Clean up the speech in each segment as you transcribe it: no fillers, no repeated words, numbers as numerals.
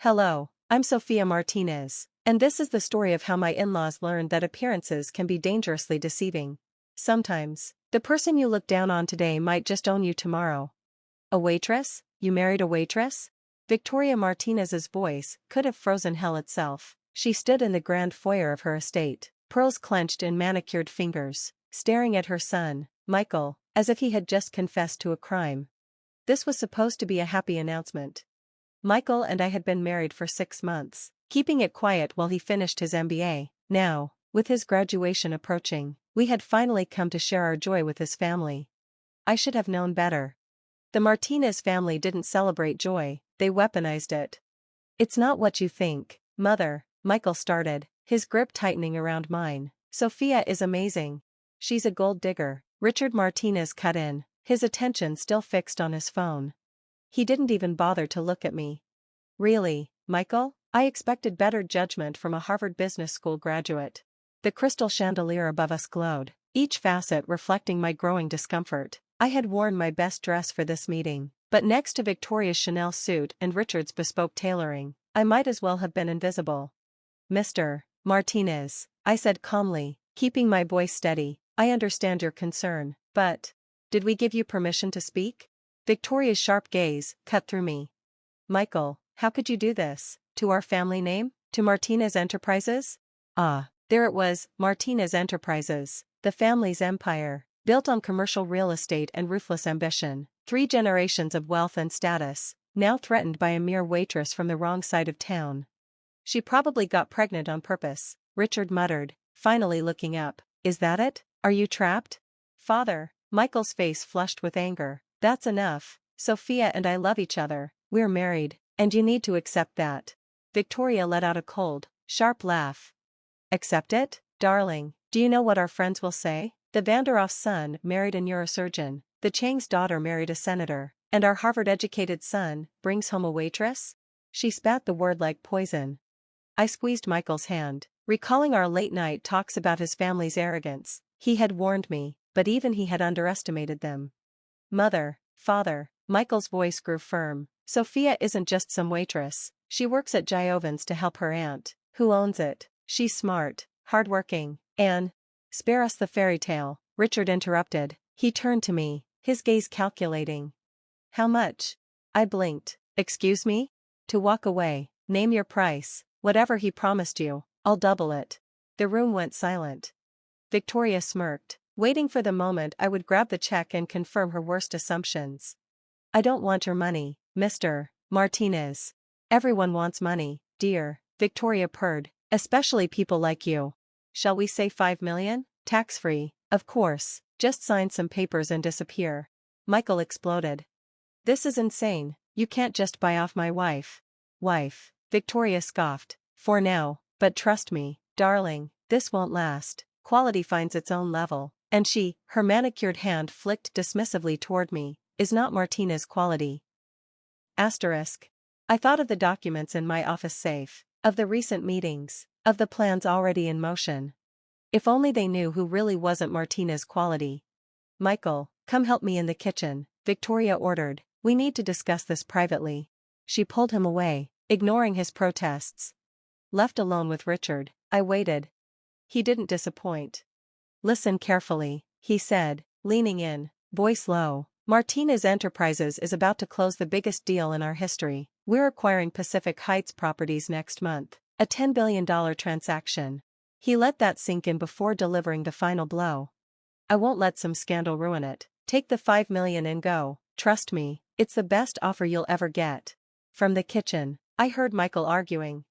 Hello, I'm Sophia Martinez, and this is the story of how my in-laws learned that appearances can be dangerously deceiving. Sometimes, the person you look down on today might just own you tomorrow. A waitress? You married a waitress? Victoria Martinez's voice could have frozen hell itself. She stood in the grand foyer of her estate, pearls clenched in manicured fingers, staring at her son, Michael, as if he had just confessed to a crime. This was supposed to be a happy announcement. Michael and I had been married for 6 months, keeping it quiet while he finished his MBA. Now, with his graduation approaching, we had finally come to share our joy with his family. I should have known better. The Martinez family didn't celebrate joy, they weaponized it. "It's not what you think, Mother," Michael started, his grip tightening around mine. "Sophia is amazing. She's a gold digger," Richard Martinez cut in, his attention still fixed on his phone. He didn't even bother to look at me. "Really, Michael?" I expected better judgment from a Harvard Business School graduate. The crystal chandelier above us glowed, each facet reflecting my growing discomfort. I had worn my best dress for this meeting, but next to Victoria's Chanel suit and Richard's bespoke tailoring, I might as well have been invisible. "Mr. Martinez," I said calmly, keeping my voice steady, "I understand your concern, but did we give you permission to speak?" Victoria's sharp gaze cut through me. "Michael, how could you do this? To our family name? To Martinez Enterprises?" Ah, there it was, Martinez Enterprises, the family's empire, built on commercial real estate and ruthless ambition, 3 generations of wealth and status, now threatened by a mere waitress from the wrong side of town. "She probably got pregnant on purpose," Richard muttered, finally looking up. "Is that it? Are you trapped?" "Father," Michael's face flushed with anger, "that's enough. Sophia and I love each other, we're married, and you need to accept that." Victoria let out a cold, sharp laugh. "Accept it? Darling, do you know what our friends will say? The Vanderoff's son married a neurosurgeon, the Chang's daughter married a senator, and our Harvard-educated son brings home a waitress?" She spat the word like poison. I squeezed Michael's hand, recalling our late-night talks about his family's arrogance. He had warned me, but even he had underestimated them. "Mother, Father," Michael's voice grew firm, "Sophia isn't just some waitress. She works at Giovan's to help her aunt, who owns it. She's smart, hardworking, and—" "Spare us the fairy tale," Richard interrupted. He turned to me, his gaze calculating. "How much?" I blinked. "Excuse me?" "To walk away, name your price, whatever he promised you, I'll double it." The room went silent. Victoria smirked, waiting for the moment I would grab the check and confirm her worst assumptions. "I don't want your money, Mr. Martinez." "Everyone wants money, dear," Victoria purred, "especially people like you. Shall we say 5 million? Tax-free, of course, just sign some papers and disappear." Michael exploded. "This is insane, you can't just buy off my wife." "Wife," Victoria scoffed, "for now, but trust me, darling, this won't last. Quality finds its own level, and she," her manicured hand flicked dismissively toward me, "is not Martinez quality." Asterisk. I thought of the documents in my office safe, of the recent meetings, of the plans already in motion. If only they knew who really wasn't Martinez quality. "Michael, come help me in the kitchen," Victoria ordered. "We need to discuss this privately." She pulled him away, ignoring his protests. Left alone with Richard, I waited. He didn't disappoint. "Listen carefully," he said, leaning in, voice low. "Martinez Enterprises is about to close the biggest deal in our history. We're acquiring Pacific Heights properties next month, a $10 billion transaction." He let that sink in before delivering the final blow. "I won't let some scandal ruin it. Take the 5 million and go. Trust me, it's the best offer you'll ever get." From the kitchen, I heard Michael arguing.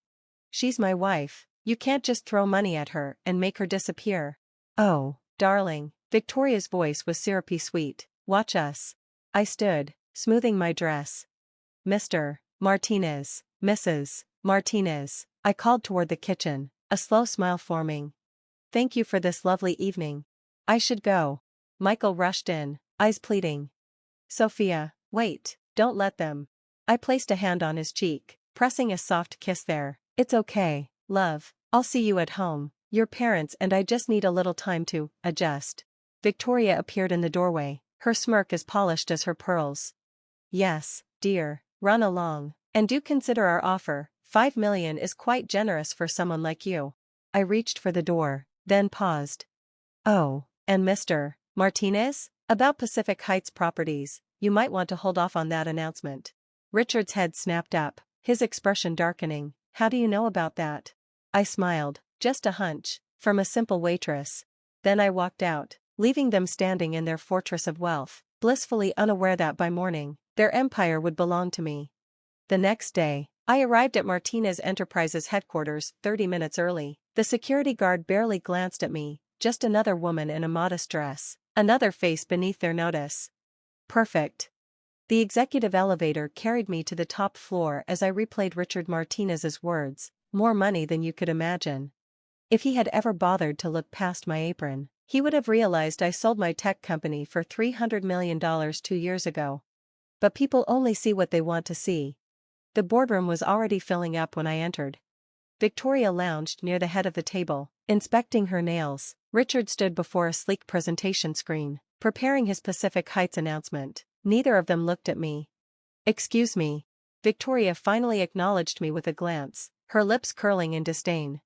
"She's my wife. You can't just throw money at her and make her disappear." "Oh, darling," Victoria's voice was syrupy sweet, "watch us." I stood, smoothing my dress. "Mr. Martinez, Mrs. Martinez," I called toward the kitchen, a slow smile forming. "Thank you for this lovely evening. I should go." Michael rushed in, eyes pleading. "Sophia, wait, don't let them." I placed a hand on his cheek, pressing a soft kiss there. "It's okay, love, I'll see you at home. Your parents and I just need a little time to adjust." Victoria appeared in the doorway, her smirk as polished as her pearls. "Yes, dear, run along, and do consider our offer 5 million is quite generous for someone like you. I reached for the door, then paused. Oh, and Mr. Martinez? About Pacific Heights properties, you might want to hold off on that announcement. Richard's head snapped up, his expression darkening. How do you know about that? I smiled, just a hunch, from a simple waitress. Then I walked out, leaving them standing in their fortress of wealth, blissfully unaware that by morning, their empire would belong to me. The next day, I arrived at Martinez Enterprises headquarters 30 minutes early. The security guard barely glanced at me, just another woman in a modest dress, another face beneath their notice. Perfect. The executive elevator carried me to the top floor as I replayed Richard Martinez's words, more money than you could imagine. If he had ever bothered to look past my apron, he would have realized I sold my tech company for $300 million 2 years ago. But people only see what they want to see. The boardroom was already filling up when I entered. Victoria lounged near the head of the table, inspecting her nails. Richard stood before a sleek presentation screen, preparing his Pacific Heights announcement. Neither of them looked at me. Excuse me. Victoria finally acknowledged me with a glance, her lips curling in disdain.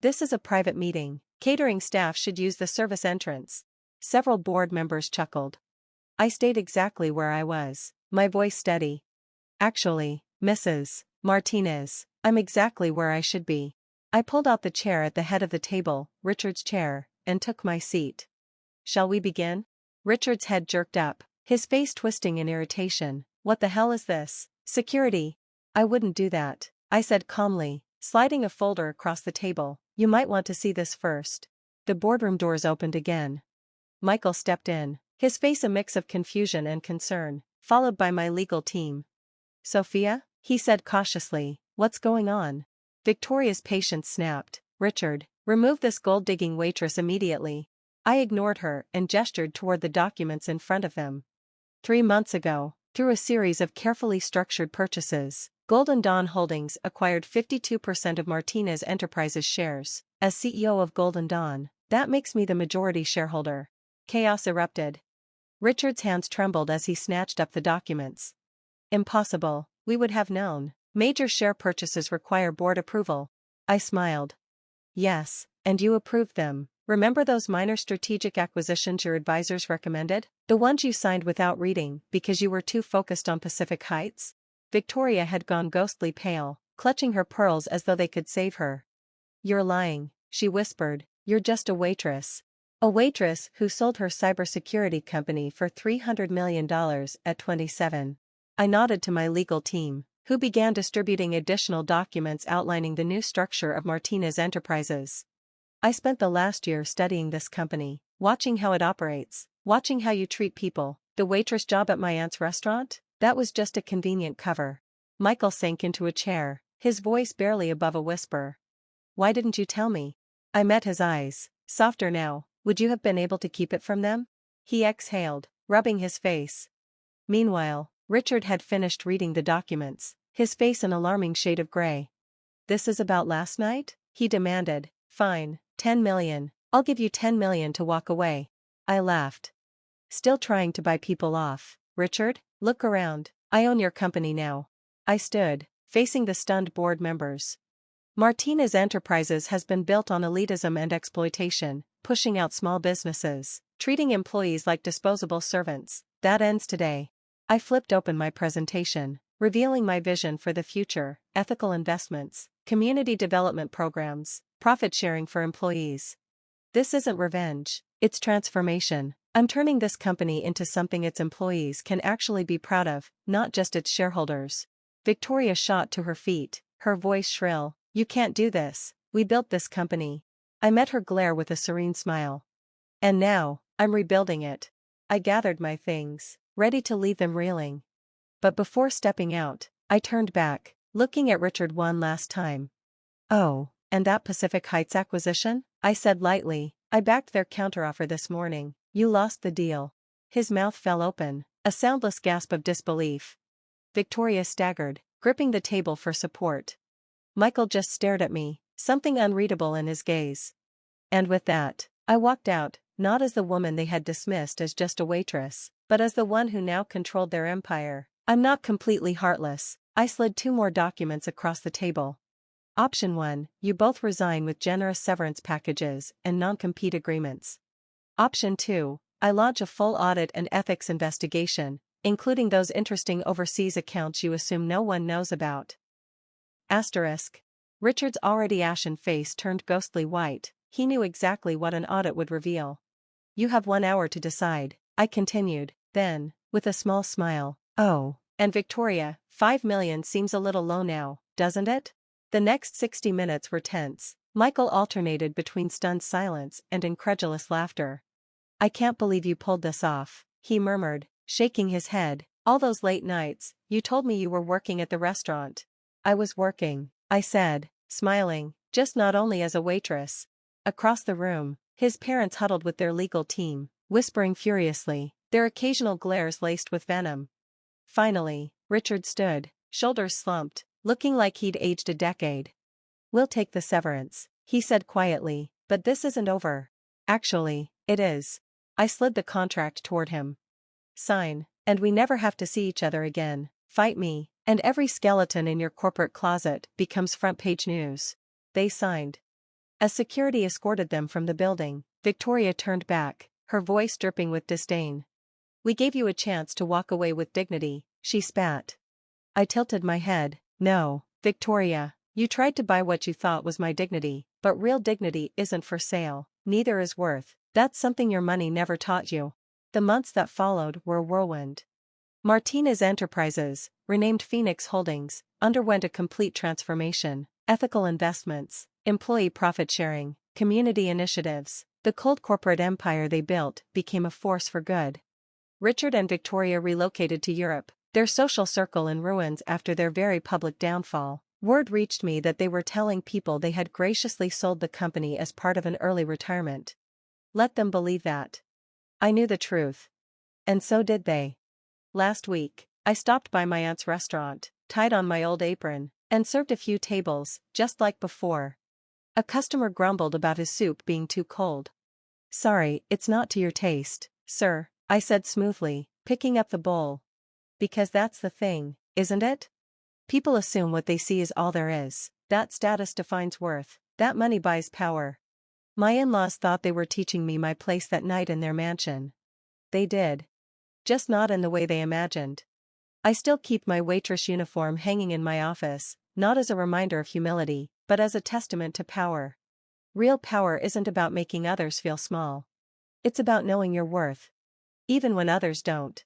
This is a private meeting. Catering staff should use the service entrance. Several board members chuckled. I stayed exactly where I was, my voice steady. Actually, Mrs. Martinez, I'm exactly where I should be. I pulled out the chair at the head of the table, Richard's chair, and took my seat. Shall we begin? Richard's head jerked up, his face twisting in irritation. What the hell is this? Security? I wouldn't do that, I said calmly, sliding a folder across the table. You might want to see this first. The boardroom doors opened again. Michael stepped in, his face a mix of confusion and concern, followed by my legal team. Sophia? He said cautiously, what's going on? Victoria's patience snapped. Richard, remove this gold-digging waitress immediately. I ignored her and gestured toward the documents in front of them. 3 months ago, through a series of carefully structured purchases, Golden Dawn Holdings acquired 52% of Martinez Enterprises shares. As CEO of Golden Dawn, that makes me the majority shareholder. Chaos erupted. Richard's hands trembled as he snatched up the documents. Impossible, we would have known. Major share purchases require board approval. I smiled. Yes, and you approved them. Remember those minor strategic acquisitions your advisors recommended? The ones you signed without reading because you were too focused on Pacific Heights? Victoria had gone ghostly pale, clutching her pearls as though they could save her. You're lying, she whispered. You're just a waitress. A waitress who sold her cybersecurity company for $300 million at 27. I nodded to my legal team, who began distributing additional documents outlining the new structure of Martinez Enterprises. I spent the last year studying this company, watching how it operates, watching how you treat people. The waitress job at my aunt's restaurant? That was just a convenient cover. Michael sank into a chair, his voice barely above a whisper. Why didn't you tell me? I met his eyes, softer now. Would you have been able to keep it from them? He exhaled, rubbing his face. Meanwhile, Richard had finished reading the documents, his face an alarming shade of gray. This is about last night? He demanded. Fine, 10 million. I'll give you 10 million to walk away. I laughed. Still trying to buy people off. Richard, look around. I own your company now. I stood, facing the stunned board members. Martinez Enterprises has been built on elitism and exploitation, pushing out small businesses, treating employees like disposable servants. That ends today. I flipped open my presentation, revealing my vision for the future: ethical investments, community development programs, profit sharing for employees. This isn't revenge, it's transformation. I'm turning this company into something its employees can actually be proud of, not just its shareholders. Victoria shot to her feet, her voice shrill. You can't do this. We built this company. I met her glare with a serene smile. And now, I'm rebuilding it. I gathered my things, ready to leave them reeling. But before stepping out, I turned back, looking at Richard one last time. Oh, and that Pacific Heights acquisition? I said lightly. I backed their counteroffer this morning. You lost the deal. His mouth fell open, a soundless gasp of disbelief. Victoria staggered, gripping the table for support. Michael just stared at me, something unreadable in his gaze. And with that, I walked out, not as the woman they had dismissed as just a waitress, but as the one who now controlled their empire. I'm not completely heartless, I slid 2 more documents across the table. Option 1, you both resign with generous severance packages and non-compete agreements. Option 2, I lodge a full audit and ethics investigation, including those interesting overseas accounts you assume no one knows about. Asterisk. Richard's already ashen face turned ghostly white. He knew exactly what an audit would reveal. You have 1 hour to decide, I continued, then, with a small smile, oh, and Victoria, 5 million seems a little low now, doesn't it? The next 60 minutes were tense. Michael alternated between stunned silence and incredulous laughter. I can't believe you pulled this off, he murmured, shaking his head. All those late nights, you told me you were working at the restaurant. I was working, I said, smiling, just not only as a waitress. Across the room, his parents huddled with their legal team, whispering furiously, their occasional glares laced with venom. Finally, Richard stood, shoulders slumped, looking like he'd aged a decade. We'll take the severance, he said quietly, but this isn't over. Actually, it is. I slid the contract toward him. Sign, and we never have to see each other again. Fight me, and every skeleton in your corporate closet becomes front-page news. They signed. As security escorted them from the building, Victoria turned back, her voice dripping with disdain. We gave you a chance to walk away with dignity, she spat. I tilted my head. No, Victoria, you tried to buy what you thought was my dignity, but real dignity isn't for sale, neither is worth. That's something your money never taught you. The months that followed were a whirlwind. Martinez Enterprises, renamed Phoenix Holdings, underwent a complete transformation. Ethical investments, employee profit sharing, community initiatives, the cold corporate empire they built became a force for good. Richard and Victoria relocated to Europe, their social circle in ruins after their very public downfall. Word reached me that they were telling people they had graciously sold the company as part of an early retirement. Let them believe that. I knew the truth. And so did they. Last week, I stopped by my aunt's restaurant, tied on my old apron, and served a few tables, just like before. A customer grumbled about his soup being too cold. Sorry, it's not to your taste, sir, I said smoothly, picking up the bowl. Because that's the thing, isn't it? People assume what they see is all there is. That status defines worth. That money buys power. My in-laws thought they were teaching me my place that night in their mansion. They did. Just not in the way they imagined. I still keep my waitress uniform hanging in my office, not as a reminder of humility, but as a testament to power. Real power isn't about making others feel small. It's about knowing your worth. Even when others don't.